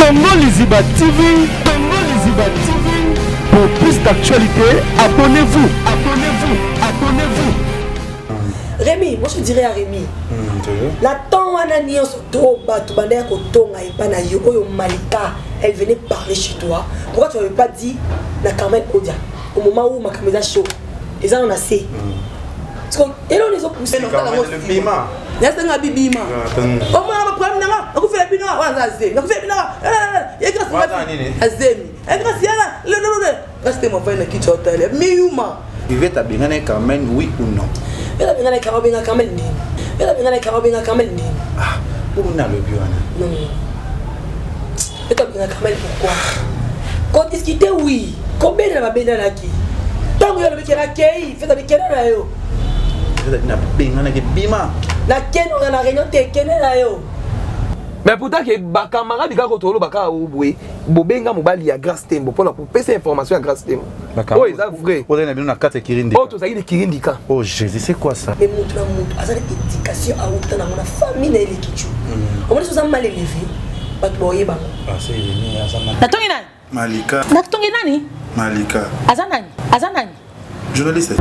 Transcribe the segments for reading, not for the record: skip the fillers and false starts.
Congo Liziba TV, Congo Liziba TV. Pour plus d'actualité, abonnez-vous, abonnez-vous, abonnez-vous. Rémi, moi je dirais à Rémi, la temps où on a nié sur trop bas, tout le monde Malika, elle venait parler chez toi. Pourquoi tu n'avais pas dit la Carmen Odia au moment où ma caméra chaud? Les gens en ont assez. Parce que et là on les a poussés dans le bima. Il y a un bima. Comment on va prendre là? On fait la bina, on va zémi. On fait bina. Il y a grâce à zémi. Et grâce à là, restez mon frère qui t'entend. Mais Yuma. Il va t'abîmer Carmen, oui ou non? Il va t'abîmer Carmen, non. Il va t'abîmer Carmen, non. Ah, pour nous le bio. Non. Il va t'abîmer Carmen pourquoi? Quand discuter oui. Combien de la bina là qui? Tant que le bina qui fait avec quel là yo? La ken on a réunion te ken là yo. Mais pourtant que ba camarade ga ko tolo baka obwe bobenga mobali ya Grâce Tembo pour passer information à Grâce Tembo. Oh c'est vrai. On a bien 4 kirindi. Oh to ça il kirindi ka. Oh Jésus, c'est quoi ça? Mais montre azali éducation à autant dans ma famille na elekichu. On dit ça mal élevé. Ba boye ba. Ah c'est ni azana. Natongi nani? Malika. Natongi nani? Malika. Azanani. Journaliste.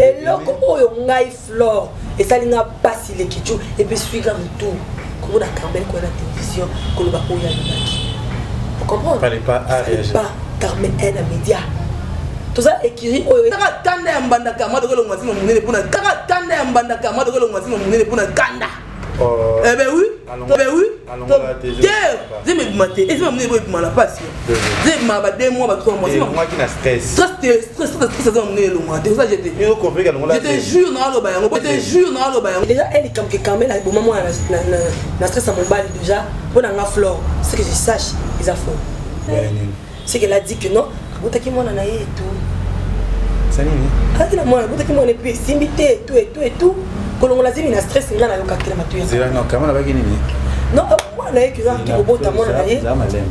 Et là comme yo ngai flore et ça linga passe elekichu et puis suivre tout. Comme on a Carmen quoi la télévision, comme ba oya libaki. Vous comprenez? Fallait pas réagir. Pas Carmen est un média. Tout ça écrit oyo. Taka tande mbanda kama dogolo mwazima munene puna. Taka tande mbanda kama dogolo mwazima munene puna kanda. Oh. Eh ben oui. Eh ben oui. Allons-y. Je me maté. Et si ma munene boy la passe. Je m'a ba 2 mois ba 3 mois. Moi qui n'a stress. Stress ça munene lo moi. C'est ça j'étais. Mieux compris que nous là. J'étais jure na lo bayango. J'étais jure na lo bayango. Déjà elle est comme que Carmen a bon moment na stress à mon bal déjà. Bon na flore. C'est que je sache ils a faux. C'est qu'elle a dit que non. Botaki mwana na ye tout. C'est nini? Aki na mwana botaki mwana puis simbité et tout. Kolongo lazimi na stress ngana yo kakela matu ya. C'est là non comment là nini? Non, moi na ye que ça qui bota mwana na ye.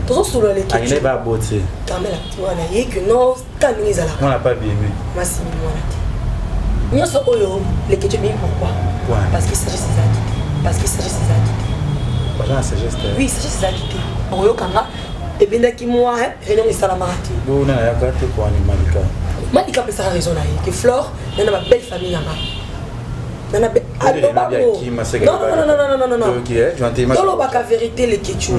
Tozo solo le qui. Il va botter. Carmen mwana na ye que non kanu izala. On n'a pas bien aimé. Merci mwana te. Nyoso oyo le ketu bien pourquoi? Parce qu'il s'agit de ses activités. Parce qu'il s'agit de ses activités. Voilà, c'est juste. Oui, c'est juste ses activités. Oyo kanga et bien qui moi réunion isalamati. Bon na ya kate kwa ni Malika. Malika peut ça raison là que Flore n'a ma belle famille là. Nana be non. OK, gentiment. Dans la vérité les ketu.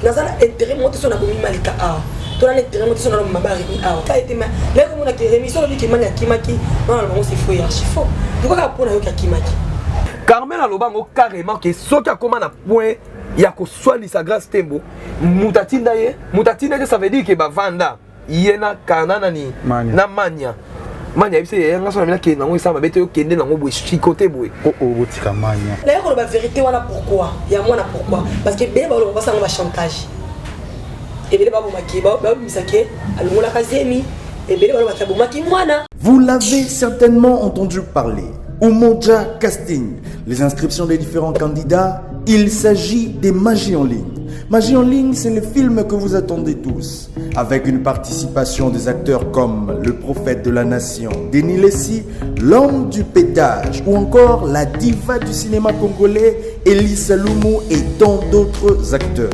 Nazala intérêt monter sur la commune Malika a. Toi l'intérêt monter sur la Mabarini a. Ça été mais là comme on a que remis sur le dit que mania kimaki. Non, c'est faux archi faux. Pourquoi pour na yo kimaki? Carmen alobango carrément que soka comment na point ya ko swalisa Grâce Tembo mutatinda que ça veut dire que ba vanda yena kanana ni na mania bise yanga so na ke na ngo isama bete yo kende na ngo bo chikote boy botika mania là ko ba vérité wana pourquoi ya mwana pourquoi parce que beba lo basa nga chantage et beba bo makiba ba misake alungola kazemi et beba lo batabo maki mwana. Vous l'avez certainement entendu parler. Umoja Casting, les inscriptions des différents candidats, il s'agit des Magie en ligne. Magie en ligne, c'est le film que vous attendez tous, avec une participation des acteurs comme le prophète de la nation, Denis Lessi, l'homme du pétage, ou encore la diva du cinéma congolais, Elie Saloumou et tant d'autres acteurs.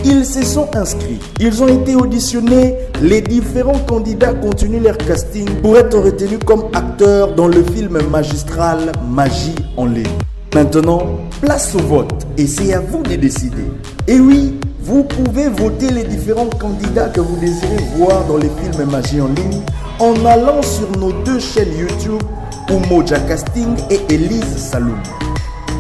Ils se sont inscrits, ils ont été auditionnés, les différents candidats continuent leur casting pour être retenus comme acteurs dans le film magistral Magie en ligne. Maintenant, place au vote et c'est à vous de décider. Et oui, vous pouvez voter les différents candidats que vous désirez voir dans les films Magie en ligne en allant sur nos 2 chaînes YouTube, Umoja Casting et Elise Saloum.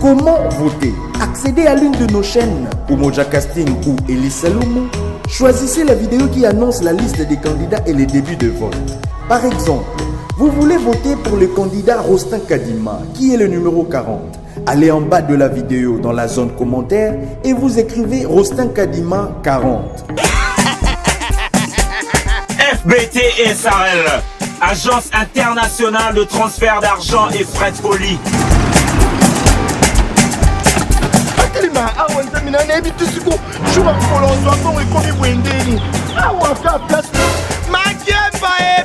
Comment voter? Accédez à l'une de nos chaînes, Umoja Casting ou Elise Saloum. Choisissez la vidéo qui annonce la liste des candidats et les débuts de vote. Par exemple, vous voulez voter pour le candidat Rostin Kadima, qui est le numéro 40. Allez en bas de la vidéo dans la zone commentaire et vous écrivez Rostin Kadima 40. FBT SARL, Agence internationale de transfert d'argent et frais de colis.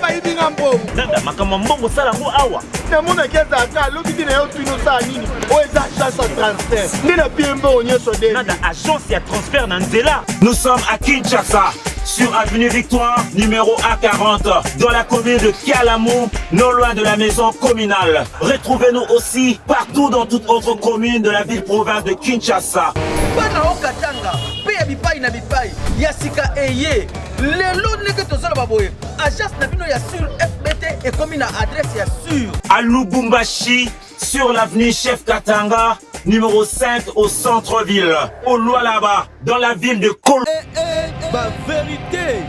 Ma bayibi ngambo. Nanda makambo mbongo sala ngo awa. Na mona keza aka lokiti na yo tuno sa nini. O eza chance de transfert. Ndina piembo onyeso de. Nanda agence ya transfert na nzela. Nous sommes à Kinshasa. Sur avenue Victoire, numéro A40, dans la commune de Kialamou, non loin de la maison communale. Retrouvez-nous aussi partout dans toute autre commune de la ville-province de Kinshasa. Bana okatanga, pe bipai na bipai, yasika eye. Lelo neke tozala baboye. Agence na bino ya sur FBT et commune à adresse ya sur. À Lubumbashi, sur l'avenue Chef Katanga, numéro 5 au centre-ville. Au loin là-bas, dans la ville de Kolo. Ba vérité.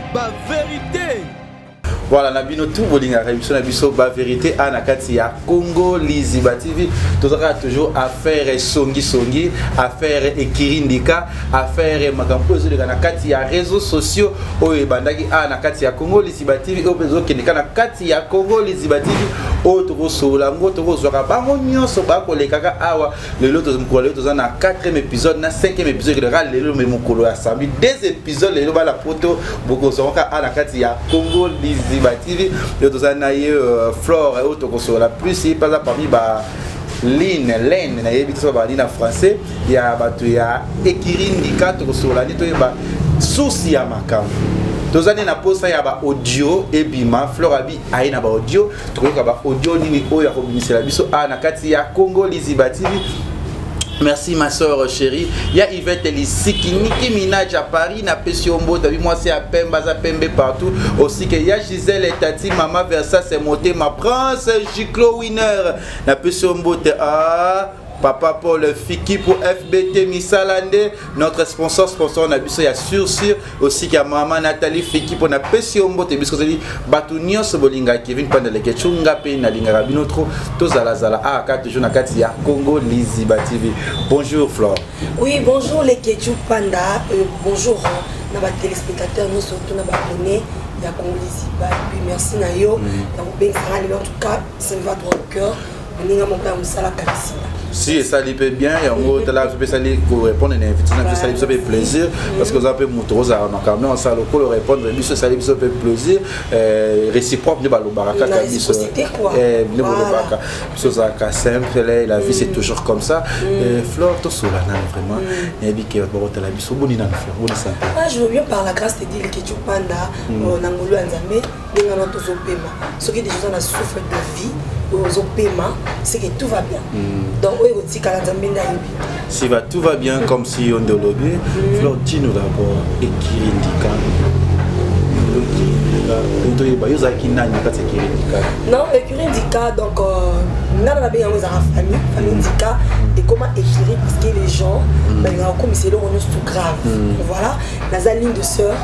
Voilà, Nabino tout bolinga révolution Nabiso ba vérité anakati ya Congo Liziba TV. Toujours affaire songi, affaire ekirindika, affaire makampozo de kanakati ya réseaux sociaux oyo bandaki anakati ya Congo Liziba TV opezo kenika na kati ya Congo Liziba TV o toko solango toko zwaka bango nyonso ba kolekaka awa lelo tozomukolo tozana 4e épisode na 5e épisode de lelo memukolo ya sambi 2 épisodes lelo ba la poto boko zonka anakati ya Congo Liziba TV yo tozana ye Flore o toko sola plus pas parmi ba Lene na yebi tso ba na français ya batu ya ekirindika toko sola ni to ba souci ya makambo tozane na posa ya ba audio ebima Flore abi aina ba audio tokoka ba audio nini oya ko bimisela biso na kati ya Congo Liziba TV. Merci ma soeur chérie. Il y a Yvette Elisiki, Nicki Minaj à Paris, na Pesiombo, t'as vu moi c'est à Pemba, à Pembe partout. Aussi que il y a Gisèle et Tati, Mama Versa, c'est monté ma prince, Giclo Winner, na Pesiombo, Papa Paul Fiki pour FBT Misalande, notre sponsor on a biso ya sur aussi qu'il y a maman Nathalie Fiki pour na Pesiombo te biso dit Batunio Sobolinga Kevin Pandele Kechunga pe na linga rabino trop tozala zala a 4 jours na kati ya Congo Liziba TV. Bonjour Flore. Oui, bonjour les Ketchup Panda, bonjour na ba téléspectateurs nous surtout na ba abonnés ya Congo Liziba et puis merci na yo na bien en tout cas ça me va droit au cœur. Ninga mon père musala kabisi. Si ça lui fait bien et en gros là je peux saluer pour répondre à l'invitation ça lui fait plaisir parce que vous avez motoza donc quand même ça le coup répondre mais ça lui fait plaisir réciproque de balobaraka kabiso ne balobaraka so ça ka simple la vie c'est toujours comme ça Flore to solana vraiment et bi ke ba rotela biso boni na Flore boni ça je veux bien par la grâce de Dieu les Ketchup Panda na ngolo nzambe ninga no tozopema ce qui déjà na souffre de vie aux paiements, c'est que tout va bien. Donc, si va tout va bien comme si on devait lobby, Flore dis-nous d'abord ekirindika. Non, ekirindika donc on a bien famille indika et comment écrire parce que les gens comme c'est le tout grave. Voilà, dans la ligne de sœur,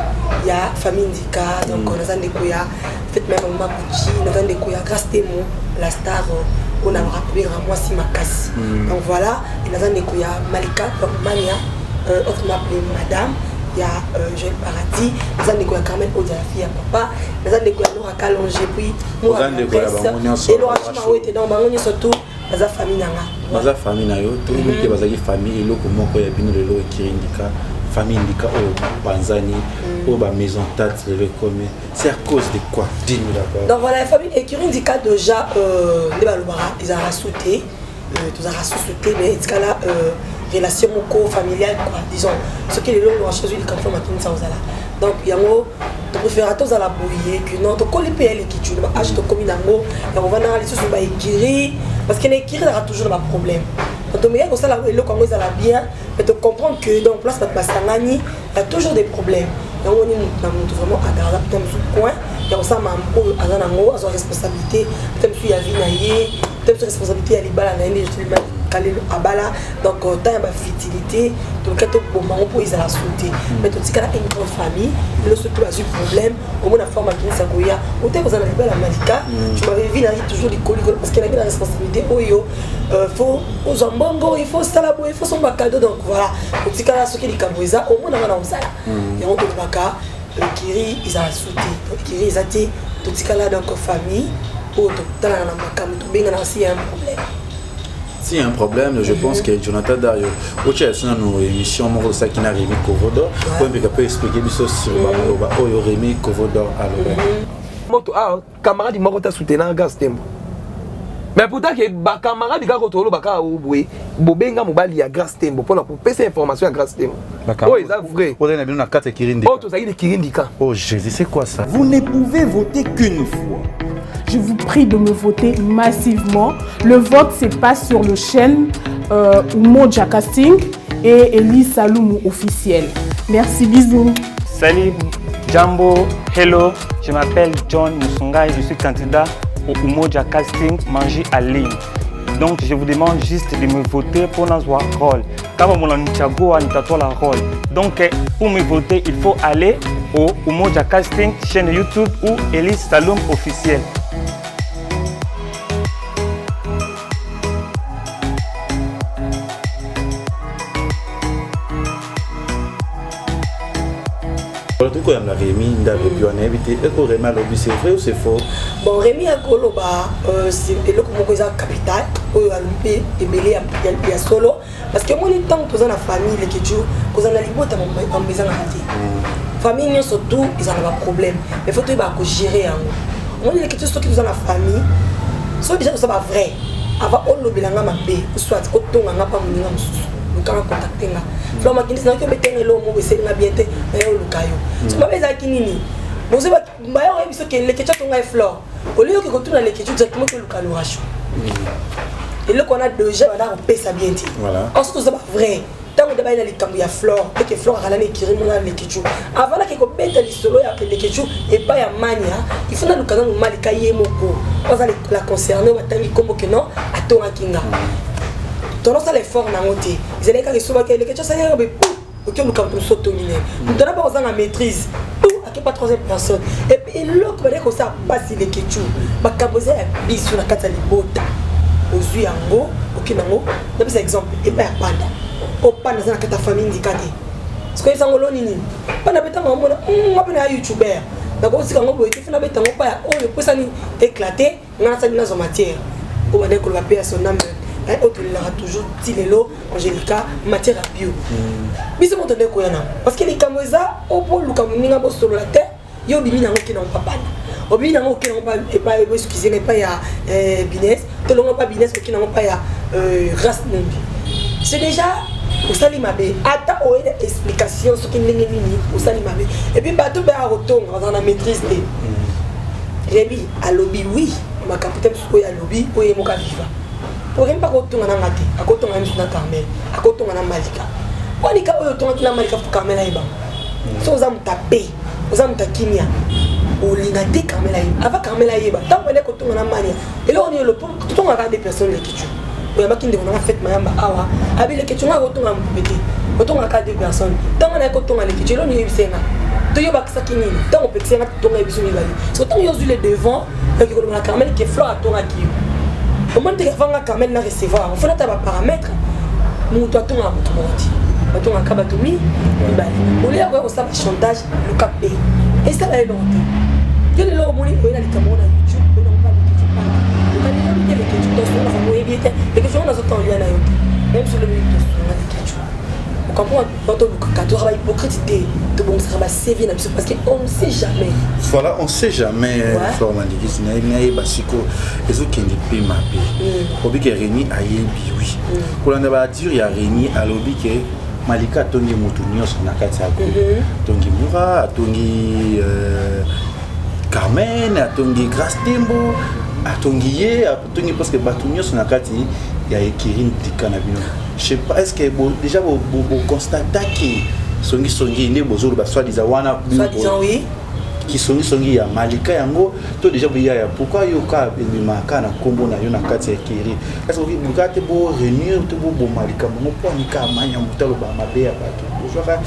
il y a famille indika donc on a des koya fait même maman Gucci, on a des koya grâce témoin la star on a rappelé à moi si ma casse. Donc voilà, et on a des koya Malika donc Mania autre m'appelé madame. Il y a Joël Paradis, les gens de Carmen Odia, la fille à papa, les gens de Laura Calongé, puis moi, et Laura Chimao était dans ma surtout, la famille Nanga. La famille Nayo, tout le monde qui est famille, et l'autre comment il y a bien le lot qui indique famille indique au Banzani, au maison tate, le commun. C'est à cause de quoi? Dis-nous d'abord. Donc voilà, la famille Écurie indique déjà les Balobara, ils ont rassouté, tous ont rassouté, mais ce cas-là, relation familiale quoi disons ce que les gens ont choisi les campagnes maintenant ça aux ala donc il y a un de préférateur à la bouillie que non to coller PL qui tu vas acheter comme nango et on va dans les choses va écrire parce que l'écrire aura toujours un problème donc mais comme ça là le comme ça la bien mais de comprendre que dans place notre Basangani il y a toujours des problèmes donc on est vraiment agréable dans ce coin et on ça mambo azanango a responsabilité peut-être il y a vie naïe peut-être responsabilité à libala na ende je abala donc tant il y a fertilité donc quand on moment pour ils à la santé mais tout ce cas une grande famille le surtout a eu problème au moins la forme à ça goya au temps vous en avez la Malika je m'avais vu là toujours les colis parce qu'il a mis la responsabilité faut aux ambongo il faut ça là il faut son cadeau donc voilà tout ce cas là ce qui est caboisa au moins on a ça et on doit pas Kiri ils a sauté Kiri ils a été tout ce cas là donc famille au dans la makam tout bien là aussi un problème. Si un problème, je pense que Jonathan Dario, au Chelsea, nous émission Moro Sakina Rémi Kovodor, on peut expliquer des choses sur Rémi Kovodor à l'heure. moto camarade moko ta soutenir Gas Tembo. Mais pourtant que ba camarade ga kotolo baka obwe bobenga mobali ya Gas Tembo pour passer information à Gas Tembo. Oh c'est vrai. On a bien na carte Kirindi. Oh ça il Kirindika. Oh Jésus, c'est quoi ça? Vous ne pouvez voter qu'une fois. Je vous prie de me voter massivement. Le vote se passe sur le chaîne Umoja Casting et Elise Saloum officiel. Merci, bisous. Salut, Jambo, hello, je m'appelle John Musunga et je suis candidat au Umoja Casting Manger à ligne. Donc je vous demande juste de me voter pour notre rôle. Comme mon Nichago a la rôle. Donc pour me voter, il faut aller au Umoja Casting chaîne YouTube ou Elise Saloum officiel. Pourquoi la Rémi c'est vrai ou c'est faux? Bon, Rémi a Koloba, c'est le capital, il y a solo. Parce que moi, les temps que la famille, les Kéchou, que vous avez en maison à famille, surtout, ils ont un problème. Mais il faut gérer. Moi, les Kéchou, ceux qui ont la famille, sont déjà vrai. Avant, on le soit autant on n'a pas nous quand contacter là Flore Makini c'est que mettre le mot c'est na bien te na yo lukayo so ba beza kinini boze ba yo biso ke le kecha tonga Flore au lieu que retourne le kecha exactement que lukalo racho et là qu'on a déjà on a pesa bien dit voilà ensuite c'est pas vrai tant que débat na likambu ya Flore et que Flore ala ne kiri mona le kecha avant là que ko beta li solo ya le kecha et pas ya mania il faut na lukana no malika yemoko on va la concerner batangi kombo que non atonga kinga tendance à l'effort na ngote ils allaient quand ils sont les questions ça y est ok nous quand nous sautons nous donnons pas aux maîtrise à pas troisième personne et puis l'autre va dire ça passe les questions ba kaboze biso na kata libota ozui yango ok nango c'est exemple et pas panda au panda na kata famille ndikate ce que ça ngolo nini panda beta ngomona ngapena ya youtuber d'accord si kango boye fina beta ngo pa o le posa ni éclater ngana sa dina zo matière o ba ko ba payer son âme. Il aura toujours Tilelo, Angelica, matière à bio. Mais c'est mon tonne parce que les Kamoza, au pôle, le Kamoninga, sur la terre, il y a des gens qui n'ont pas pan. Au bien, qui n'ont pas, et pas, excusez-moi, pas ya Bines, tout le monde pas Bines, qui n'ont pas ya race Numbi. C'est déjà au Salimabé. Attends, on a des explications sur qui n'est ni au Salimabé. Et puis, bateau, à retour dans la maîtrise des Rémi, à lobby, oui, ma capitaine, à lobby, ou est mon viva. Pour rien pas retourner à Maté, à côté de la Carmel, à côté de la Malika. On est capable de retourner à la Malika pour Carmel Aïba. Sans âme tapé, aux âmes takimia, au linaté Carmel Aïba. Avant Carmel Aïba, tant qu'on est côté de la Mania. Et là on est le pont, tout le monde regarde des personnes qui tuent. On a qui nous a fait Mayamba Awa. Avec les questions, on retourne à Moubété. Retourne à 4 personnes. Tant qu'on est côté de la Kétu, là on est Sénat. Tant on peut que c'est un peu de Sénat. C'est autant qu'on est devant, on a Carmel qui est fleur à ton acquis. Au moment où tu vas Carmel na recevoir, il faut que tu aies paramètres. Nous doit tout à tout à Kabatoumi, au lieu de ça chantage, le capé. Et ça va être longtemps. Il y a des gens qui ont les caméras YouTube, ils n'ont pas les questions. Les questions, on a autant lieu à même sur le milieu de les questions. On comprend quand on travaille hypocrite, de bon ça va servir parce qu'on ne sait jamais. Voilà, on ne sait jamais. Flore Makini, il y a basiko, les autres qui ne peuvent pas payer. Obi que Rémi a yebi oui. Pour l'année va dire il y a Rémi à l'obi que Malika tongi mutunyo sur la carte sako. Tongi Moura, tongi Carmen, tongi Gas Tembo, tongi Ye, tongi parce que batunyo sur la carte il y a Kirin Tikanabino. Je sais pas, est-ce que déjà vous constatez que songi ne bozolo ba soi-disant wana oui qui songi ya Malika yango to déjà ya pourquoi yo ka bimaka na kombo na yo na kati ya Kiri est-ce que vous gâtez bo réunir to bo Malika mo po ni ka manya mutalo ba mabe ya bato bonsoir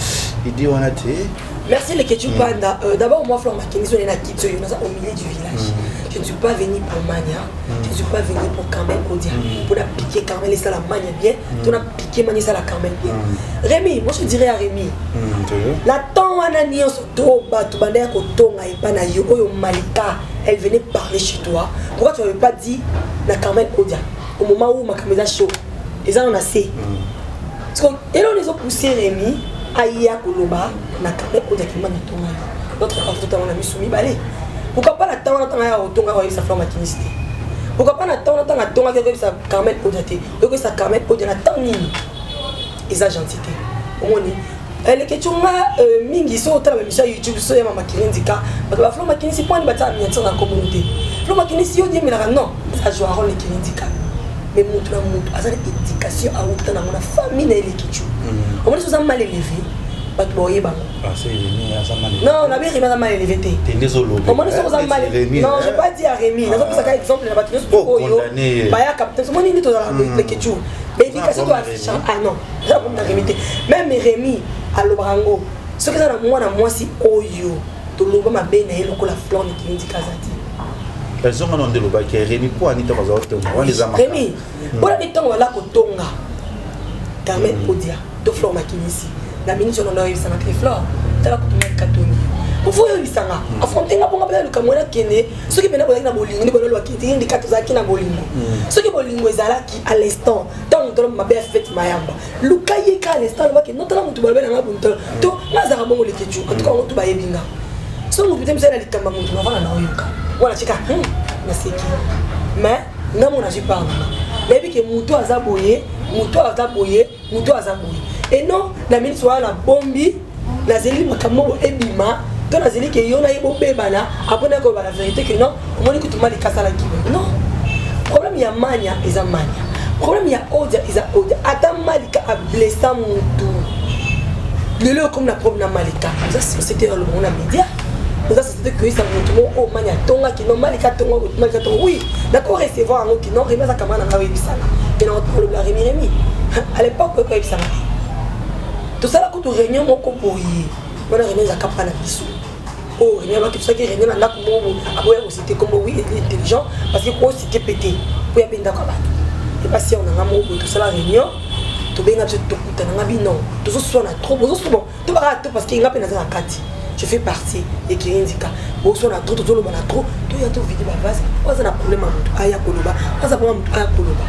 idée on a té. Merci les Kétu Panda. D'abord moi Flore Makini on est à Kitso, on est au milieu du village. Je ne suis pas venu pour Mania, je ne suis pas venu pour Carmel Odia. Pour la piquer Carmel et ça la Mania bien, tu as piqué Mania ça la Carmel bien. Rémi, moi je dirais à Rémi. La temps anani on se doba tu bandé ko tonga et pas na yo Malika, elle venait parler chez toi. Pourquoi tu n'avais pas dit la Carmel Odia au moment où ma caméra chaud. Et ça on a assez. Parce que et là on les a poussé Rémi Aïa Koloba, na Carmel Odia qui m'a tonga. L'autre part totalement la mis soumis balé. pourquoi pas la temps ya otonga ko sa fleur makiniste pourquoi pas na temps tonga ko sa Carmel Podaté ko sa Carmel Podaté na temps nini eza gentillité omoni elle que tu nga mingi so tala mission YouTube so ya mama Kirindika parce que la fleur makiniste point ni bata miniature na communauté fleur makiniste yo dit mais non ça joue rôle Kirindika mais mutu na mutu azali éducation a uta na mona famille na ele kitu omoni so za mal élevé pas boyer bango c'est Rémi à ça mal non na bien Rémi à mal élevé té désolé omoni so za mal non je pas dire à Rémi na so ça ka exemple na batino so yo ba ya capitaine omoni ni to za le kitu mais éducation to affiche ah non ça comme na Rémi té même Rémi à l'obrango ce que ça na moi si oyo to loba mabe na ele ko la fleur ni Kirindika zati elles ont un de l'oba qui est Rémi pour Anita Mazaoto on les a Rémi pour la temps wala ko tonga Carmel Podia to fleur makinisi na minute on a eu ça na fleur tala ko tonga katoni pour yo bisanga affronter nga bonga le kamona kene ce qui pena na bolingo ni bololo akiti ndi katozaki na bolingo ce qui bolingo ezala ki à l'instant tant to mabe fait mayamba lukaye ka à l'instant ba ke notala mutu balbe na bunto to nazaka bongo le kechu en tout cas on to ba yebinga so mutu temse na likamba mutu na vana na oyoka wala chika na seki mais ngamo na jipa mais bi ke mutu azaboye et non na minute soit la bombi la zeli makambo ebima to na zeli ke yona yebo bebana apona ko la vérité que non on moni que tout mal kasa la kibo non problème ya mania eza mania problème ya odia eza odia ata malika a blessé mutu lelo comme na problème na malika ça c'était le monde média ça c'était que ça mutu o mania tonga ki non malika tonga oui d'accord recevoir un qui non remet sa camana na webisana et non problème la Rémi à l'époque ko webisana tout ça là quand réunion moko boyi on a réunion za kapana biso oh réunion ba tout ça qui réunion na ko aboya aussi c'était comme oui il est intelligent parce que quoi c'était pété pour ya benda kwa bato et pas si on a ngamo tout ça la réunion to benga tu to kuta na bino to so na trop bo so bon to ba to parce que ngape na za kati je fais partie et Kirindika bo so na trop to lo ba na trop to ya to vidi ba base oza na problème à aya koloba oza problème aya koloba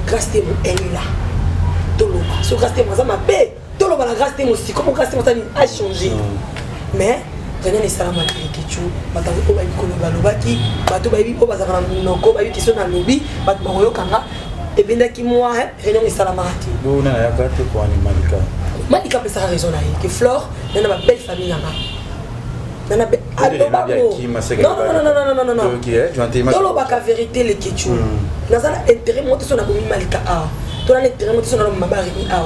grâce à mon elle là to lo ba so grâce à moi ça m'a bé tout le monde a grâce aussi comment grâce a changé mais rien n'est ça la malgré que tu bataille ko ba ko ba lobaki bato ba bi ko ba zakana noko ba bi question na lobi bato ba yo kanga et bien qui moi rien n'est ça la marati bon na ya kate ko ani malika peut ça raison là que Flore n'a ma belle famille là nana be non OK dans le bac vérité les kitu nazana intérêt monter sur na bomi malika a to na intérêt monter sur na mabari a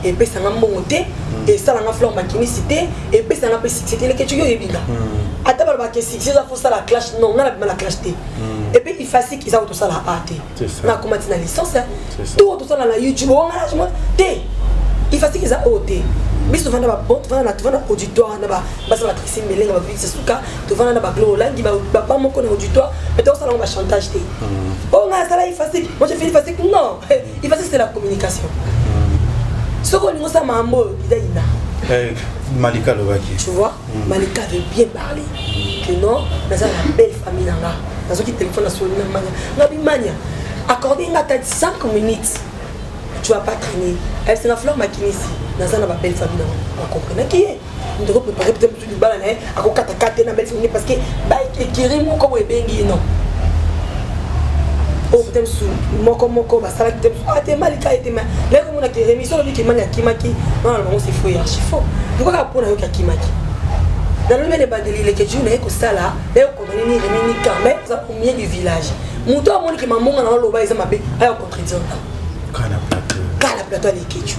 et puis ça m'a monté et ça la fleur makinicité et puis ça m'a c'était les que tu y binga ata ba que si ça faut ça la clash non on a la clash et puis il facile qu'ils a tout ça la AT na comment tu na licence tout ça la YouTube on a té il facile qu'ils a OT mais souvent na ba bon tu vas na auditoire na ba ça va trisser melenga ba c'est suka tu vas na ba glolangi ba moko na auditoire mais tout ça on va chantage té on a ça là il facile moi je fais facile non il facile c'est la communication. Ce qu'on nous a mambo, Malika Lobaki. Tu vois, Malika avait bien parlé. Que non, nous avons une belle famille là. Nous avons qui téléphone à son mania. Accordez une tête 5 minutes. Tu vas pas traîner. Elle c'est la fleur maquinée ici. Nous avons une belle famille là. On comprend qui est. Nous devons préparer peut-être du bal à quoi kata na belle famille parce que bah écrire mon comme bengi non. Oh peut-être sous moko ba sala peut-être ah t'es malika était mal là comme on a qui remission lui qui mania kimaki non non c'est faux archi faux pourquoi pour na yo kimaki dans le même bandeli les que tu n'es que ça là et on connaît ni Rémi ni Carmel ça au milieu du village muto amoni ki mamonga na loba isa mabe ayo contredire kala plateau les que tu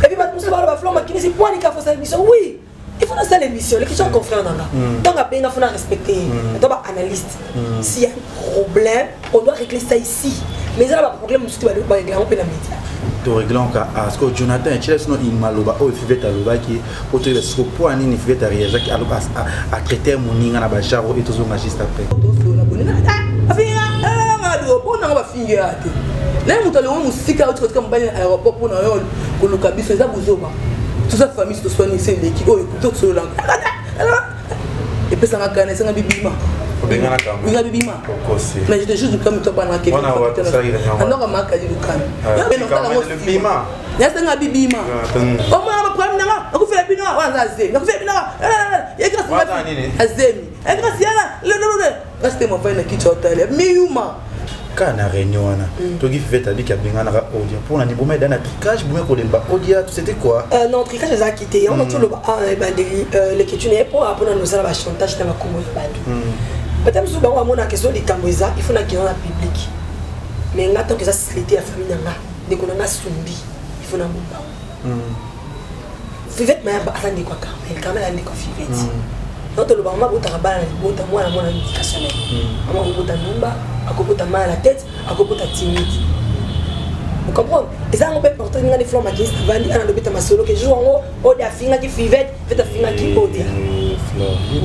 et puis ba muso ba fleur makini c'est point ni ka faut ça émission oui il faut dans l'émission les questions confrères dans là donc après il faut respecter donc analyste s'il y a un problème on doit régler ça ici mais il y a un problème aussi tu vas régler on peut la média to régler en cas à ce que Jonathan et Chelsea non il maloba o fait à loba qui pour te ce point ni fait à réagir qui à traiter mon ninga na ba jaro et toujours magiste après afina ngado bona ba finga ate là mutalo musika autre comme ba aéroport pour na yo ko lukabiso za buzoba toute sa famille se soigne c'est l'équipe oh écoute sur la et puis ça m'a gagné ça m'a bibima bibima mais j'étais juste comme toi pendant quelques alors ma kadi du kan le bibima ya ça m'a bibima oh moi problème na ko fait bibima wa za zemi ko fait bibima e grâce azemi e grâce yana le reste mon frère qui tu as mais yuma quand na réunion wana to qui fait tabi ka benga na audio pour na niveau mais dans un tricage bon ko lemba audio c'était quoi non tricage ça quitté on a tout le les questions pour apprendre nous ça va chantage dans la communauté bandu peut-être souvent on a mon question de kamboza il faut na qu'il y a public mais ngato que ça sécurité la famille nanga de ko na sumbi il faut na mbamba Fivette mais attendez quoi quand même elle quoi Fivette donc le bama bota bana bota moi na mona indication ama bota numba akobota mal à la tête akobota timide vous comprenez et ça on peut porter des fleurs maquillées ça va dire on beta masolo que jour en haut de finga qui Fivette fait finga qui odia oui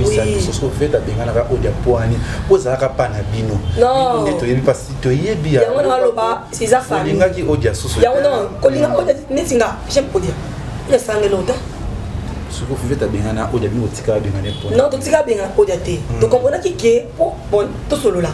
c'est ce que fait ta benga na odia poani poza ka pana bino non to yebi pas to yebi ya on loba c'est ça famille linga ki odia soso ya non ko linga odia netinga j'aime podia ya sangue lota ce que vous faites à bien na odia bino tika bien na point non to tika bien odia te to comprendre ki bon to solo là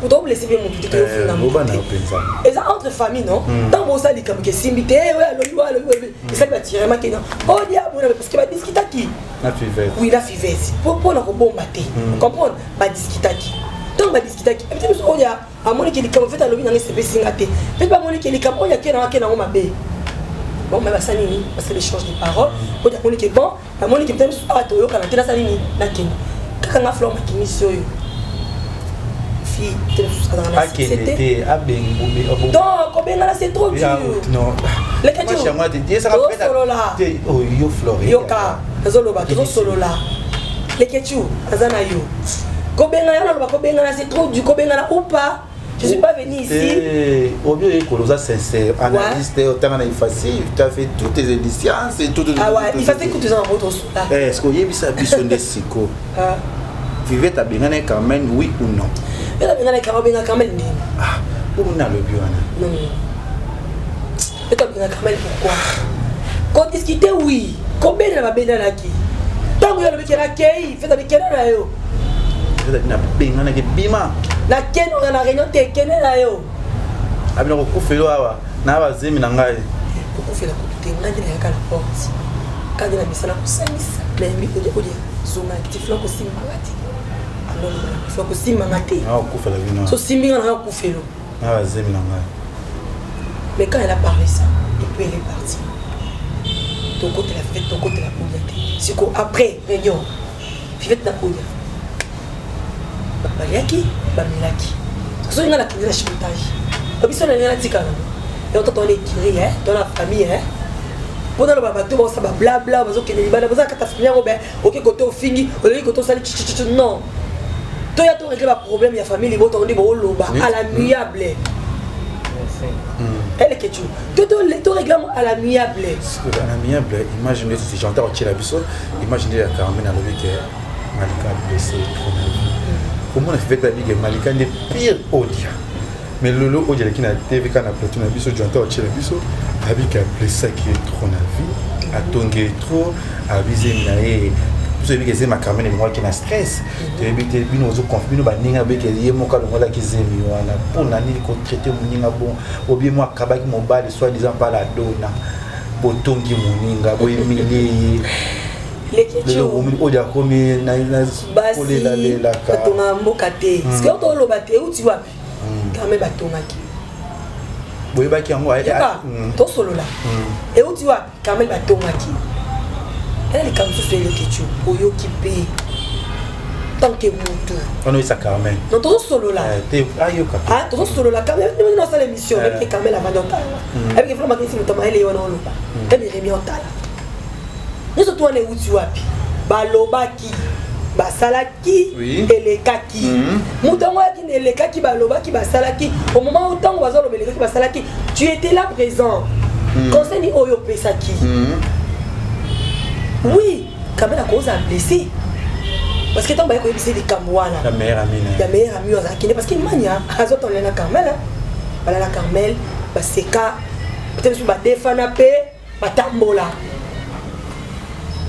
pour to blesser bien mon petit to fina mo ba na pensa et ça entre famille non tant bon ça dit comme que simbité ouais le ça va tirer ma non odia bon parce que va discuter qui na Fivette oui la Fivette pour na ko bomba te comprendre ba discuter qui tant ba discuter qui peut-être odia a moni ki comme fait à lobi na CP singate peut pas moni ki comme odia ke na ma be bon mais ça nini parce que l'échange de paroles odia moni ki bon la moni ki peut-être a to yo kana tena ça nini na kengo kaka nga fleur makimi soyo fille c'était à Bengombe donc combien là c'est trop dur non les questions moi te dire ça va faire oh yo fleur yo ka azolo ba to solo là les questions azana yo combien là combien c'est trop dur combien là ou pas je suis pas venu ici au mieux écolosa sincère analyste autant on a facile tu as fait toutes tes éditions et tout ah ouais il fait que tu en votre là est-ce que il y a bisa bison de siko Fivette à bien quand même oui ou non elle a bien quand même ah pour on a le bio non et tu bien quand même pourquoi quand discuter oui combien la belle là qui tant que le bien qui fait avec quelle là yo na benga na ke bima na ken on a réunion te ken na yo abina ko kufelo awa na bazemi na ngai ko kufela ko te ngandi na kala porte kandi na misana ko samisa na mi odia zoma ki flo ko simba ngati alors flo ko simba ngati ah kufela bino so simbi na kufelo na bazemi na ngai mais quand elle a parlé ça et puis elle est partie ton côté la fête ton côté la poudre c'est quoi après réunion Fivette na poudre baliaki bamilaki so nga la kindi chantage obiso na ngala tika et on t'entend les tirer dans la famille pendant le bateau bon ça va blabla bazo kende libana bazo kata famille robert OK côté au fingi oli côté sali non toi ya to régler le problème ya famille bo to ndi bo loba à l'amiable elle est que tu to régler à l'amiable à l'amiable imaginez si j'entends au la biso imaginez la Carmen à l'obé que Malika blessé trop comment on fait la vie que Malika n'est pire odia mais lolo odia qui n'a TV quand a plateau na biso j'entends au la biso avec un blessé qui est trop na vie a tongé trop a visé naé vous savez que c'est ma Carmen et moi qui na stress tu éviter bino zo confiner ba ninga be que yé mo ka longola ki zemi wana pour na ni ko traiter mo ninga bon ou bien moi kabaki mo ba de soit disant par la dona botongi mo ninga bo humilier les questions odia komi na basi batonga mboka te parce que on lo baté ou tu vois quand même batonga ki boye baki yango to solo là et où tu vois quand même batonga ki elle est comme ça les questions oyo ki pe tant que mutu on est ça Carmen non to solo là ayoka ah to solo là quand même dans cette émission avec quand même la vandota avec vraiment que si mutama ele wana on loba et Rémi Otala nous surtout on est où tu vois balobaki basalaki elekaki mutango yaki elekaki balobaki basalaki au moment où tango bazalo belekaki basalaki tu étais là présent conseil oyo pesaki oui quand même la cause a blessé parce que tant ba ko blessé les kamwana la meilleure amie azakine parce que mania azoto na Carmel bala la Carmel baseka peut-être ba defana pe batambola.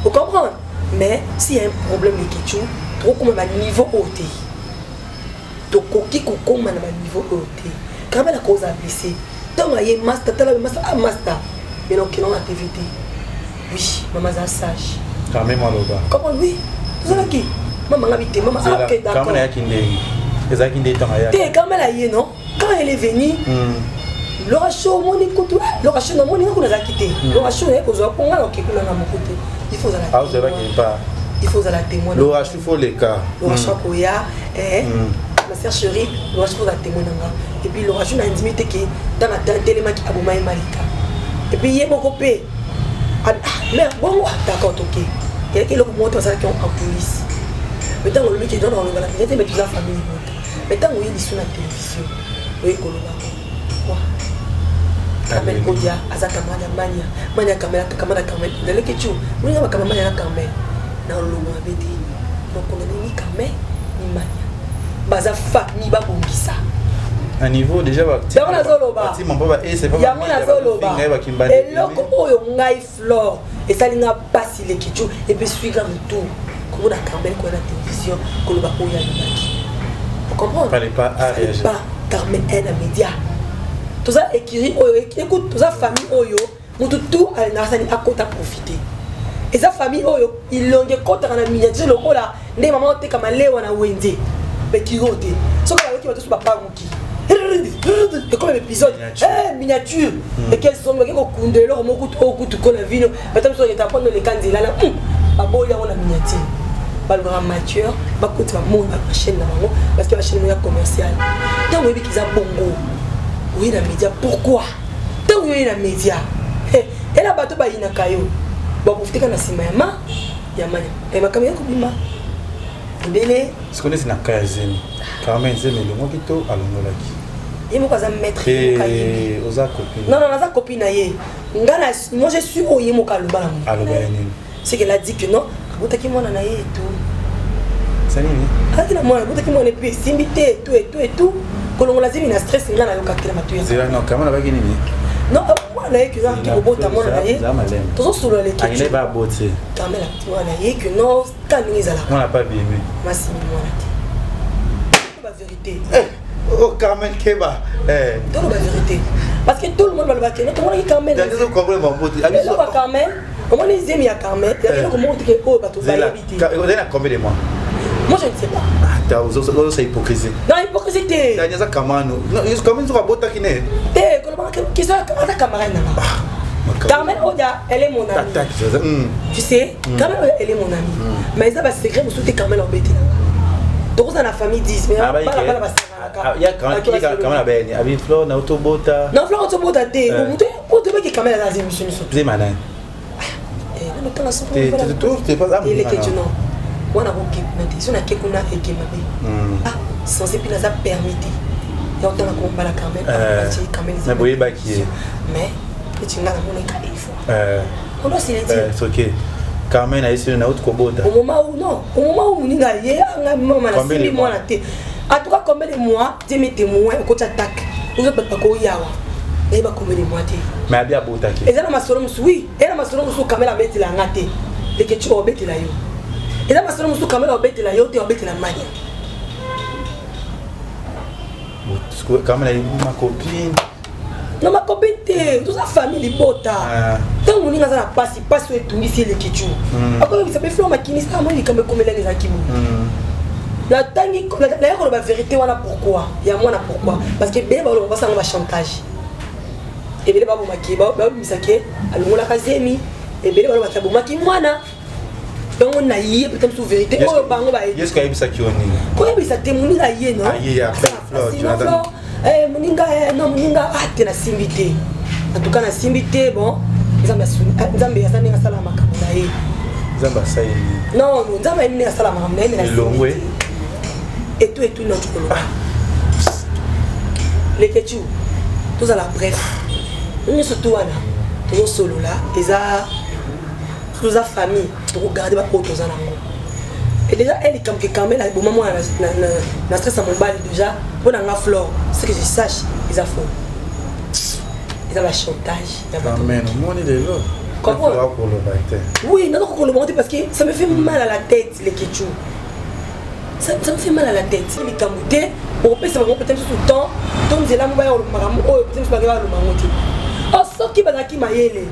Vous comprenez? Mais s'il y a un problème de question, trop comme un niveau ôté. Donc, qui comme un niveau ôté. Quand même la cause a blessé. Tant qu'il y a un master, master. Mais non, qui non la TVT. Oui, maman est sage. Quand même, on comment oui? Vous savez qui? Maman a habité, maman a habité. Quand même, ezaki nde temps ya te Carmel aye non quand elle est venue Laura Show moni kutu Laura Show non moni ko nazaki te Laura Show e ko zo ko ngala ke kuna na mokote il faut la ah vous avez pas il faut la témoin Laura Show faut les cas Laura Show ko ya ma sœur chérie Laura Show la témoin nanga et puis Laura Show na intimité que dans la télé qui aboma malika et puis yé moko pe mais bon d'accord OK quelqu'un le montre ça qui en police mais tant que le mec qui donne dans le bala il était mettre la famille mais tant que il est sur la télévision oui koloba quoi Carmel Odia azaka mania Carmel dans le ketchup oui na Carmel na Carmel na longo abeti donc on a ni Carmel ni mania baza famille ba bongisa à niveau déjà ba yango nazoloba ti mon papa et c'est pas yango nazoloba eloko oyo ngai flore esalinga pasi le ketchup et puis suivre tout comme on a Carmel quoi la télévision koloba oya libaki vous comprenez pas à réagir pas Carmel est un média tout ça écrit oyo écoute tout ça famille oyo mutu tout à nasani à côté profiter et sa famille oyo il longue côté na miniature lokola ndé maman te kama lewa na wende mais qui rote so ka weki bato papa muki et comme épisode miniature et quels sont les ko kundelo ko mokutu okutu ko la vino batam so yeta prendre les candidats là baboya on la miniature balgora mature bakuti ba monde ba chaîne na bango parce que la chaîne ya commerciale tant oui qu'ils a bongo oui la média pourquoi tant oui la média et la bato ba ina kayo ba profiter kana sima ya manya et makamia ko bima ndele ce qu'on est na kazeni Carmen Zeme le mo kito alongolaki il m'a maître et oza copine non naza copine ye ngana moi je suis au yemo kalubala c'est qu'elle a dit que non botaki mwana na ye tout ça nini akina mwana botaki mwana puis simbité tout kolongola zimi na stress ngana yoka kila matu zela non kama na baki nini non mwana ye que qui bota mwana na ye tozo solo le qui il va botter kamela mwana ye que non kani ezala on n'a pas bien aimé masi mwana te la vérité oh Carmen Keba tout la vérité parce que tout le monde va le battre tout le monde qui Carmen il y a des problèmes en beauté mais là Carmen comment les amis à Carmen il y a comment que oh bateau va habiter on est à combien de mois moi je ne sais pas t'as osé hypocrisie non hypocrisie t'as dit ça comment non juste comme tu vas botter qui n'est qui sont ta camarade là Carmen Odia elle est mon amie tu sais Carmen elle est mon amie mais ça va secret vous souhaitez Carmen embêter donc dans la famille 10 mais il y a quand même ben avec Flore na autobota non Flore autobota te pour te que Carmen dans émission c'est malin non mais quand c'est pas ça il est que non on a beaucoup mais si on a quelque chose et qui m'a sans c'est puis ça permis et on t'a combat la Carmen Carmen mais boye ba qui mais tu n'as pas mon cas une fois on doit se le dire c'est OK Carmen a essayé na autre kobota au moment où muninga ye nga maman na simi moi na te en tout cas combien de mois tu mets témoin au côté attaque vous êtes pas ko yawa et ba combien de mois te mais abia botaki et ça ma solo musu oui et la ma solo musu kamera beti la ngate et que tu obeti la yo et la ma solo musu kamera obeti la yo te obeti la mania Carmen a ma copine non ma copine te toute sa famille libota tant muninga za na pasi et tout ici les kichu après ça peut faire makini ça moi comme la les akimu la tangi la vérité voilà pourquoi il y a moi pourquoi parce que bébé on va ça on va chantage et bébé ba bomaki ba misake alongola kazemi et bébé ba bomaki mwana donc on a yé peut-être sous vérité oh bango ba est-ce qu'il y a ça qui on ni ko yebisa te muninga yé non ya Flore muninga non muninga ate na simbité en tout cas na simbité bon nzambe yasani nga sala makambo na ye nzambe asali non nzambe ni nga sala makambo na ye na longwe et tout non tu peux les kechu tout ça la bref nous surtout wana tout solo là eza famille to regarder ba autres za nango et déjà elle est comme que quand même au moment na stress à mon bal déjà pour nga Flore ce que je sache ils a faux ils a la chantage il y a pas mais mon est là comment oui non pour le monter parce que ça me fait mal à la tête les ketchup ça me fait mal à la tête les camoufler on peut ça va peut-être tout le temps donc c'est là moi on m'a peut-être pas le monter oh ce qui va qui maïele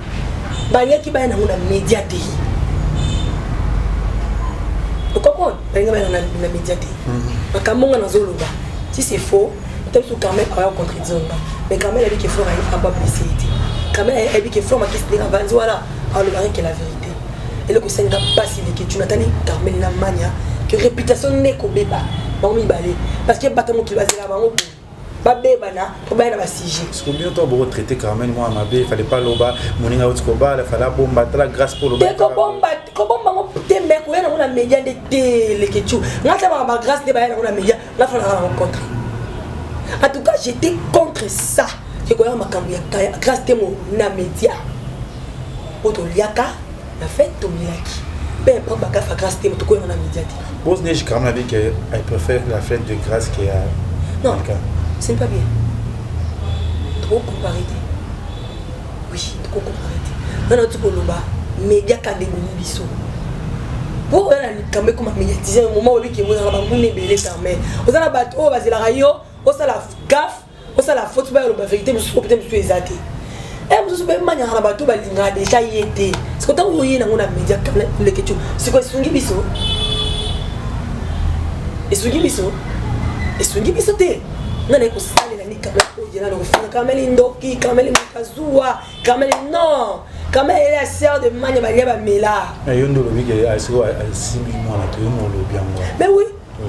banya qui va na médiaté vous comprenez banya na médiaté makamonga na zoloba Si c'est faux, tu as quand même à contredire. Mais quand même, elle a dit qu'il faut un peu blessé. Quand même, elle a dit qu'il faut qu'il se dise voilà, alors le mari qui est la vérité. Et le conseil n'a pas si que tu n'as pas Carmel la mania, que réputation n'est qu'au bébé. Parce qu'il y a pas de monde qui va se la main. Est-ce que bien toi pour retraiter Carmen moi ma il fallait pas loba moninga utskoba il fallait bomba la grâce pour loba ko bomba tembe ko yana una media de télé que tu ngata ba grâce de ba yana una media la fa la rencontre. En tout cas j'étais contre ça que ko yana makambo ya grâce temo na media oto liaka la fête to milaki peu importe ba fa grâce temo to ko yana media ti pose neige Carmen avec elle préfère la fête de grâce qui a non c'est pas bien. Trop comparé. Oui, trop comparé. Non, non, tu peux le bas. Média quand des biso. Pour elle, quand même, comme médiatiser un moment où il y a un belé quand même. On a la batte, on va se la rayo, on a la gaffe, on a la faute, on a la vérité, mais je peut-être exaté. Et vous savez, manière la bateau, il a déjà y été. C'est quand on y est dans un média quand même, le question. C'est quoi, c'est un biso? Et c'est un biso? Et c'est un biso? Non, il faut saler la nique Kamel Indoki, Kamel Mukazua, Kamel non, Kamel est la sœur de Mania Baliaba Mela. Mais il y a un lobby qui est à 6 mois, bien. Mais oui,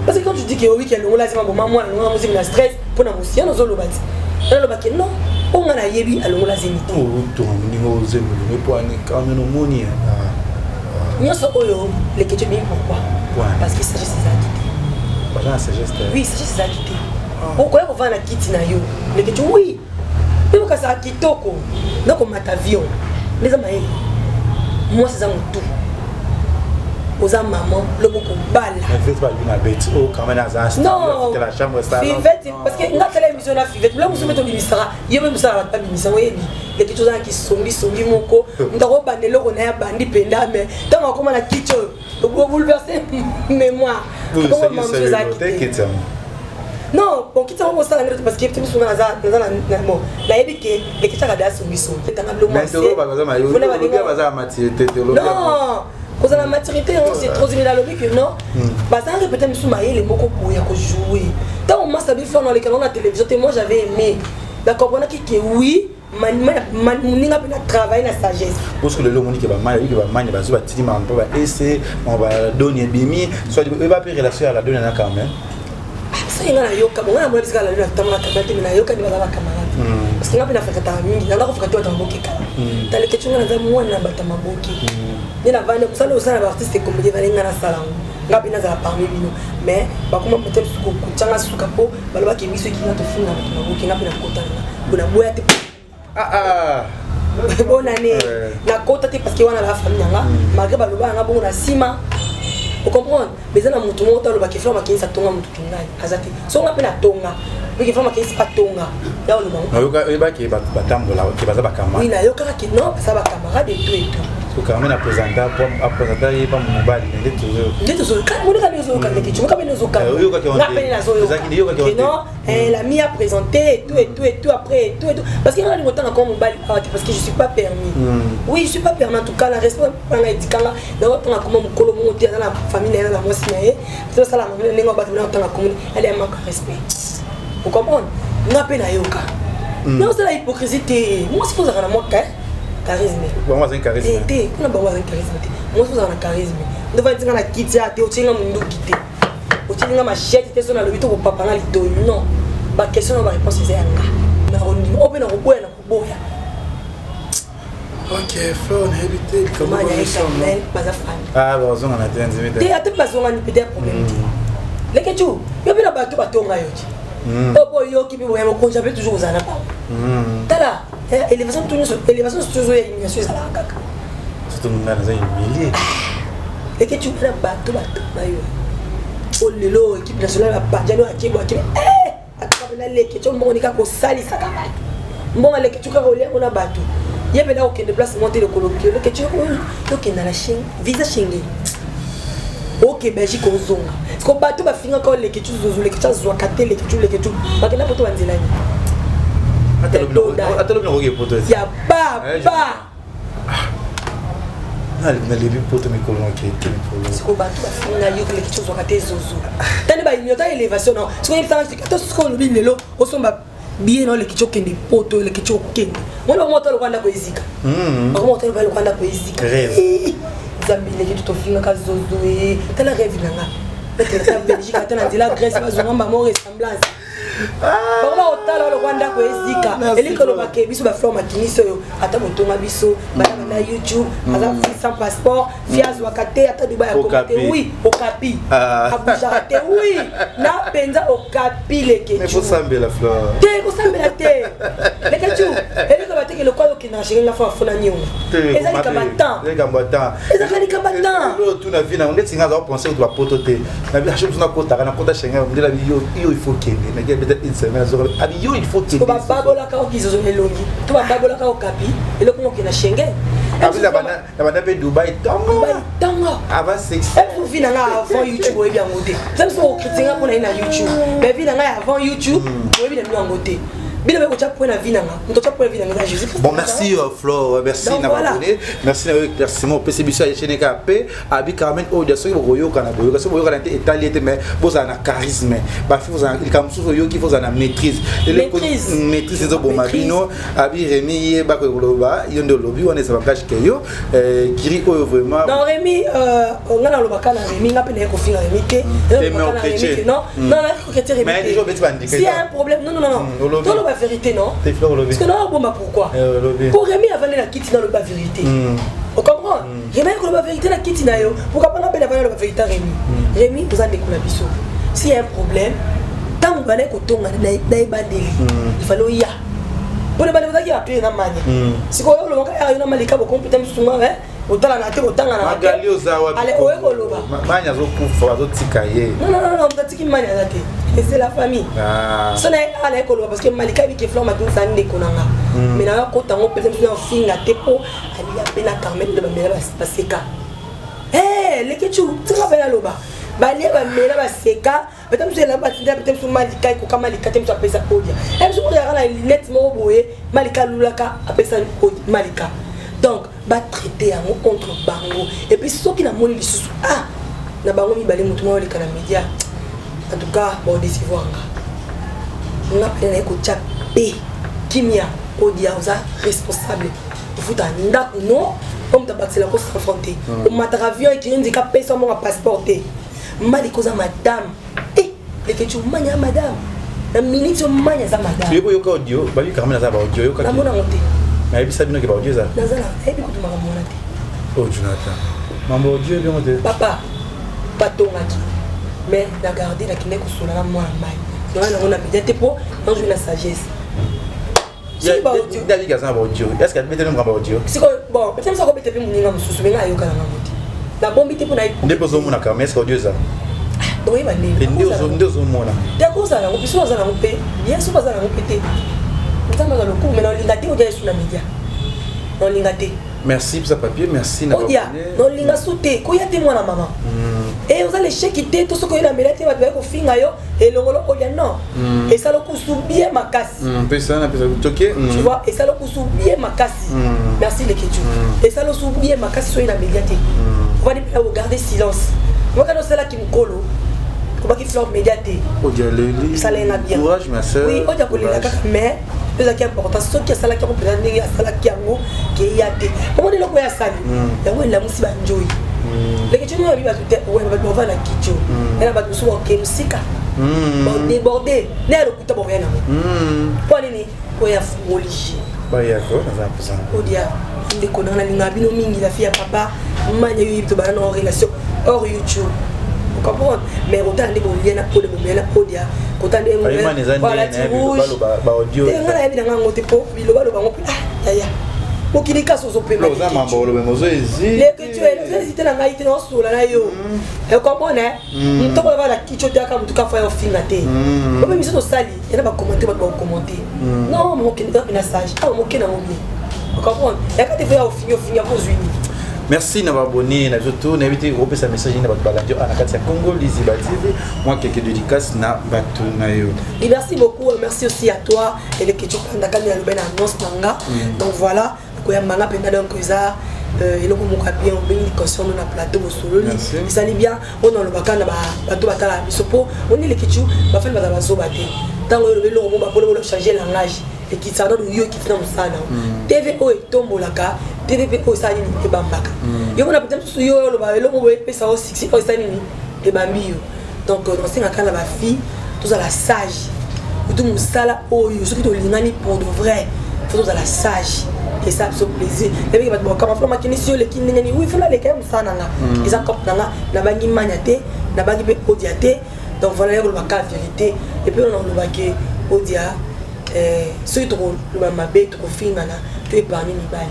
parce que quand tu dis que oui, qu'elle a un maman, on a musique de stress, pour la musique, on a le bâti. On a le bâti, non, on a yebi, alors on l'a zénité. Oh, tu as un niveau zémi, mais pour un Kamel Moni. Nous sommes les questions, pourquoi? Parce qu'il s'agit de ses activités. Pas la sagesse. Oui, il s'agit de ses activités. Pourquoi on va la quitter na yo? Les questions oui. Mais quand ça kitoko, donc on m'a avion. Les amis, moi c'est ça mon tout. Aux amis maman, le beaucoup balle. Mais faites pas une bête. Oh quand même à non. La chambre ça. Fivette parce que la télévision la fivette. Là vous mettez au ministère. Il même ça pas ministère oui. Les questions qui sont moko. Ndaro bandelo on a bandi penda mais tant comment la quitte. Vous bouleverser mémoire. Comment manger ça? Non, bon, qui t'a envoyé ça parce que tu me souviens la ébi que les qui t'a regardé à son mission. Mais c'est pas non, cause la maturité, c'est trop aimé la lobby que non. Bah ça répéter me soumailler les mots pour y jouer. Tant on m'a sabi faire dans les canaux de la télévision, moi j'avais aimé. D'accord, on a qui oui. Moninga peut travailler la sagesse. Parce que le lot Monique va mal, il va mal, il va se tirer, on va essayer, on va donner bimi, soit il va pas relation à la donner quand même. Ça y est là, yoka, bon, on a moins de la tamara camarade, mais la yoka ni la camarade. Parce qu'on a bien fait ta mingi, on a refait toi dans boki kala. T'as les questions on a moi na batama boki. Ni la vane, ça le ça l'artiste est comédien va ngana salang. Nga bina za parmi bino. Mais ba kuma peut-être suko kuchanga sukapo, baloba ki miso ki na to funga batama boki nga bina kota na. Bona boya te. Bonne année. La kota te parce que on a la famille nga, malgré baloba nga bon na sima. Vous comprenez? Mais ça n'a pas tout le bac qui fait ma qui s'attend à mon tout le monde. Azati. Son appel à tonga. Oui qui fait ma qui s'attend à tonga. Là on le monde. Le bac qui va tambo là qui va ça camarade. Oui là yoka qui non ça va camarade et tout et tout. Parce que quand même à présenter il pas mon mobile il est toujours. Il est toujours. Quand on est dans le qui tu m'as nous au cas. Non, elle a mis à présenter et tout après et tout. Parce qu'il y a des moments comme mobile parce que je suis pas permis. Oui, je suis pas permis en tout cas la respect pas la dikanga. D'abord on a comme mon colo monter dans la famille dans la moisinaye. C'est ça la maman n'est pas battre dans la commune. Elle est manque de respect. Vous comprenez? N'a pas na yoka. Non, c'est la hypocrisie. Moi c'est pour ça que moi charisme. Bon, c'est un charisme. On a besoin d'un charisme. Moi c'est un charisme. On devrait dire na kiti à te otinga mundu kiti. Otinga machette te sona le bito pour papa na lito. Non. Ba question na réponse c'est anga. Na roni open na roboya na roboya. Ok, Flore, on a évité comment on est pas fan. Ah, bon, on a été intimidé. Tu as pas besoin de peut-être problème. Les que tu, yo bien ba tu ba tonga yo. Oh yo qui peut vraiment conjaber toujours aux anapa. Tala, élévation toujours ya élimination ça la kaka. C'est tout ngana za humilié. Les que tu na ba tu ba tonga yo. Oh lelo équipe nationale ba jano akebo akebo. Ataka les que tu mo nika ko sali saka. Bon les que tu ka rolé on a battu. Il y avait là aucun déplacement de coloquer. Le que tu as dans la Chine, visa Schengen. Ok, Belgique au zone. Parce qu'on bat tout va finir quand les que tu zouzou, les que tu as zoakaté, les que tu les que tu. Parce que là pour toi, on dit là. Attends le pour toi. Il y a pas. na lebi poto mikolo qui c'est ko bato ba na yo les choses wakate zozo tani ba nyota élévation non ce qu'on pense que tout ce qu'on oublie lelo osomba bien non les kicho kende poto les kicho kende mona moto Rwanda ko ezika moto Rwanda ko ezika zambi les kicho to finga ka zozo e tala rêve nanga peut-être la Belgique atana ndila Grèce ba zonga mo ressemblance Baba otala le Rwanda ko ezika eliko lo bake biso ba fleur makiniso yo ata motonga biso bana na YouTube aza sans passeport fiaz wakate ata Dubai akomate oui okapi abujate oui na penza okapi leke mais faut samber la fleur te ko sambela te leke tu eliko bateke le kwalo kina shinga fa fona nyo ezali kabatan ezali kabatan lo tu na vie na on tinga za penser au poto te na bi acheter na kota kana kota shinga on la bio il faut kende na une semaine yo il faut que tu vas babola ka okizo elongi tu vas babola ka okapi elo ko na Schengen après la madame Dubai tango avant sexe elle vit na avant YouTube et bien ngoté ça me so critiquer pour na YouTube mais vit na avant YouTube et bien na ngoté. Bon, merci Flo, merci d'avoir donné. Merci d'avoir PCBC à Chénécapé, Abi Carmen, Odiaso, Royo, Canaboyo, parce que vous avez italien, mais vous avez un charisme. Vous avez une maîtrise. Maîtrise de Bomabino, Abi Rémi, Bakoloba, Yondo Lobby, on est sur la page Keyo, Kiri vraiment. Non, Rémi, on a le bacal à Rémi, on a appelé Kofi Rémi. Non, non, Rémi. S'il y a un problème, non. La vérité non parce que non bon pourquoi pour Rémi avant la quitte dans le bas vérité on comprend Rémi que la vérité la quitte na yo pourquoi pas la la vérité Rémi vous avez découvert biso s'il y a un problème tant vous allez kotonga na ibandeli il fallait ya pour les balles qui appeler na mania si ko lo ka na malika bo compétence suma otala na te otanga na magali ozawa allez oeko loba mania zo kufa zo tikaye non mtatiki mania na te et c'est la famille ça n'est à l'école parce que malika bi ke fleur matin ça ndé konanga mais na ko tango peut-être na finga te po ali ya pena Carmen de bamela baseka les kechu tu va bela loba bali ba mela baseka peut-être c'est la batinda peut-être sur malika ko kama malika te mtu apesa odia et sur ya la lunette mo boye malika lulaka apesa malika donc ba traiter en contre bango et puis ceux qui na moni lisusu na bango mi balé mutu mo le kana média en tout cas bon décevoir on a plein de coach p kimia odia oza responsable il faut anda non comme ta baxela ko s'affronter on m'a avion et qui indique pesa mon passeport mali koza madame les que tu mania madame la minute mania za madame yo yo audio ba yo Carmen za ba audio yo ka na mona monter na ebisa bino ke ba audio za na za na ebi ko tuma mona te oh Jonathan mambo audio bien monter papa patongaki mais la garder la kine ko sola na moi mai donc on a peut-être pour dans une sagesse si ba audio dali gaza ba audio est-ce que tu me ba audio si bon peut-être ça ko peut-être muninga mususu mais na yo kana ngoti na bombi te pour na ndepozo mona Carmen est-ce que audio za donc il va ndio mona d'accord ça na biso za na mpe bien sûr za na mpe te nzamba za loku mais na lingate o dia sur la média non lingate merci pour ce papier merci na odia non linga soute ko ya te mwana mama et vous allez checker tout ce que il a mérité va ko finga yo et longolo odia non et ça le coup bien makasi pesa na pesa toké tu vois et ça le coup bien makasi merci les ketu et ça le sou bien makasi so il a médiaté on va garder silence moi quand c'est là qui me colle comment qui fleur médiaté odia le ça l'a bien courage ma sœur oui odia ko la mais c'est qui est important ce qui est ça là qui représente les ça là qui yango qui y a des comment le ko ya sali yango la musiba enjoy les que tu m'as vu à tout ouais on va la kicho elle va tout souvent que musika bon débordé né le kuta bon rien pour nini ko ya religieux ba ya ko na za odia ndé ko na linga bino mingi la fille à papa manya yo to bana en relation hors YouTube vous comprenez mais autant de bon lien na pour de bon odia autant de voilà ba audio et ngala ebi nga ngote po biloba loba ngopi ya okili kaso zo pema loza mambolo be mozo ezi les que tu es hésité na ngai te no sola na yo et comprendre mto ko la kicho te aka mtu ka fa yo finga te o be miso to sali ena ba commenter ba commenter non mo keni ba na sage mo kena mo bien vous comprenez et quand tu fais au finga pour zuini. Merci d'avoir abonné, surtout n'invitez grouper sa message dans votre baladio à la carte Congo Liziba TV. Moi quelques dédicaces na batu na yo. Et merci beaucoup, merci aussi à toi et les questions pendant quand il y a le ben annonce nanga. Donc voilà, ko ya manga penda donc ça eloko moko bien obengi conscient na plateau bosolo li sali bien on a le bakana bato batala biso po on est kichu ba fait bazaba zo baté tango le belo mo ba polo changer langage et qui ça donne yo qui fait musala TV o etombolaka TV o sali ni ebambaka yo on a peut-être yo le ba eloko mo pesa o 6 o sali ni ebambi yo donc dans ces cas là ba fille tous à la sage tout musala o yo ce qui to lingani pour de vrai faut à la sage et ça c'est plaisir et puis bah comment faire makini sur les kinini oui faut la les quand même ça nanga ils ont compris nanga na bangi maniate na bangi be odiate donc voilà le baka vérité et puis on a le baké odia ceux qui le mabé to fingana tu es parmi les bali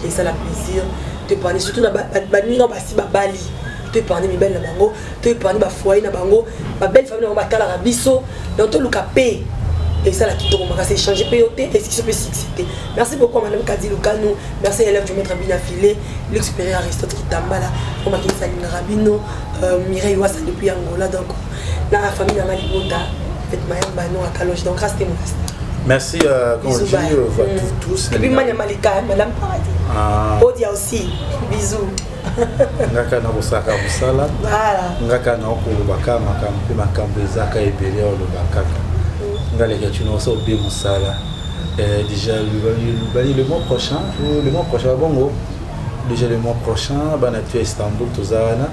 et ça la plaisir tu es parmi surtout na bani na basi bali tu es parmi les belles na bango tu es parmi ba foyer na bango ba belle famille na batala rabiso donc tout le capé. Et ça, la qui tombe, c'est changer POT et ce qui se peut s'exciter. Merci beaucoup, Madame Kadi Lucano. Merci à l'élève du maître Rabin affilé, l'expérience Aristote qui tamba là, on m'a dit Saline Rabino, Mireille Ouassa depuis Angola. Donc, la famille de Malibota, faites Mayam Banon à Kaloche. Donc, restez mon reste. Merci, comme on dit, vous tous. Et puis, Mania Malika, Madame Paradis. Odia aussi. Bisous. Ngaka na bosaka musala. Voilà. Ngaka na okubaka makampe makambo ezaka ebele olobakaka. Déjà le mois prochain bongo déjà le mois prochain banatu Istanbul tozana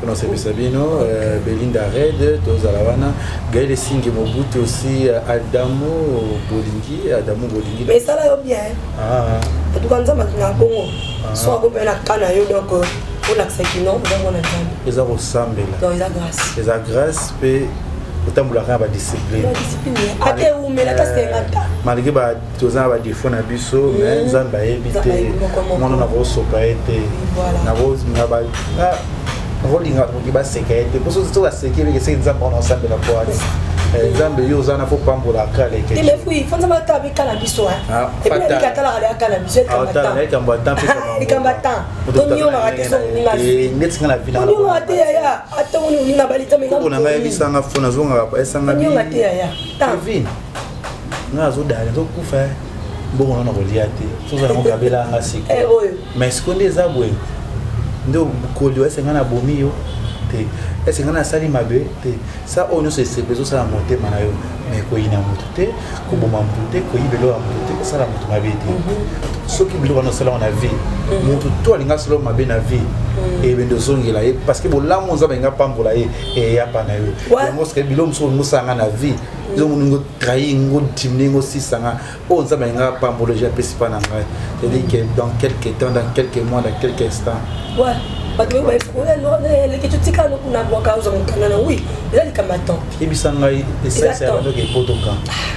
on s'est Sabino Belinda Red tozalawana Gaël Singe Mobutu aussi Adamo Bolingi mais ça là bien en tout cas nous avons bongo soit on peut la kana yo donc pour l'accès qui non on a les a ressemblé là les a grâce otambulaka ba discipline ate umela ta sengata malgré ba tozana ba défaut na biso mais nzamba ebité mona na boso pa été na boso na ba rolinga ko ba sécurité pour ça to la sécurité c'est nzamba on ensemble la poids nzambe yo zana fo pambola kale ke mais fui fonza mata bi kala biso et puis il katala ala kala biso et kambata il kambata to nyo ma ate so ninga net ngala vila nyo ma ate ya ate woni ninga balita menga ko na ngai bisanga fona zonga pa esanga nyo ma ate ya Kevin nga zo dala zo kufa mbongo na roliate so za mo kabela ngasi mais ce qu'on des abwe ndo kolio esenga na bomio te esenga na sali mabe te ça on se sepezo ça la monter manayo mais ko ina mutu te ko boma mutu te ko ibelo mutu te ça la mutu mabe te so ki bilo na sala on a vie mutu to linga sala mabe na vie et bendo zongela parce que bo la monza benga pambola e ya pana yo mo ce que bilo mso musanga na vie zo mungo trahi ngo timningo sisanga on za benga pambola je pesi pana ngai c'est dire que dans quelques temps dans quelques mois dans quelques instants ouais parce que les que tu t'es quand on a boire cause on canana oui là les combattants et bisanga et ça c'est un truc potoka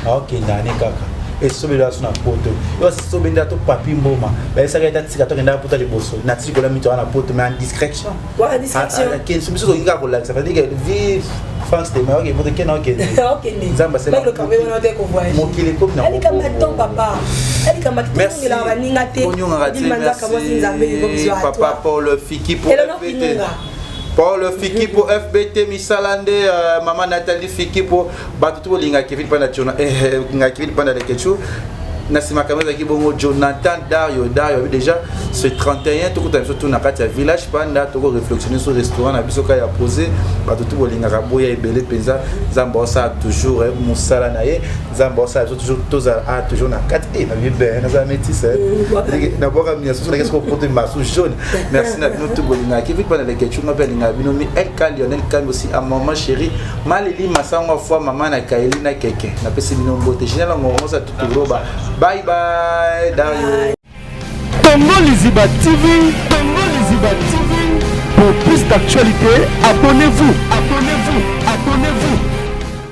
ok ndane kaka et sobela suna poto yo sobenda to papi mboma ba ça ka tsika to ngenda poto liboso na tsiko la mito na poto mais en discrétion ouais discrétion ken subiso ngika ko la ça veut dire que vive France de Maroc et votre ken ok Zamba c'est le camé on a des convoyages mon qui les cop na elle combattant papa elle combattant merci la baningate merci papa Paul Fiki pour Paul Fiki pour FBT Misalande maman Nathalie Fiki pour batutu linga Kevin panda chona nga Kevin panda de kechu Nasima Kameza qui bongo Jonathan Dario déjà ce 31 tout comme surtout na kati ya village panda to réflexionner sur restaurant na bisoka ya posé batutu bolinga raboya ebele penza zamba ça toujours musala naye zamba ça toujours toza a toujours na kati na bien na za métis na boka mia sur la question pour te masu jaune merci na nous tout bolinga qui vit pendant les questions m'appelle linga binomi El Lionel Kane aussi à maman chérie malili masanga fois maman na Kaeli na keke na pesi binombo te général ngoro ça tout roba bye bye Dario Congo Liziba TV. Pour plus d'actualités, abonnez-vous.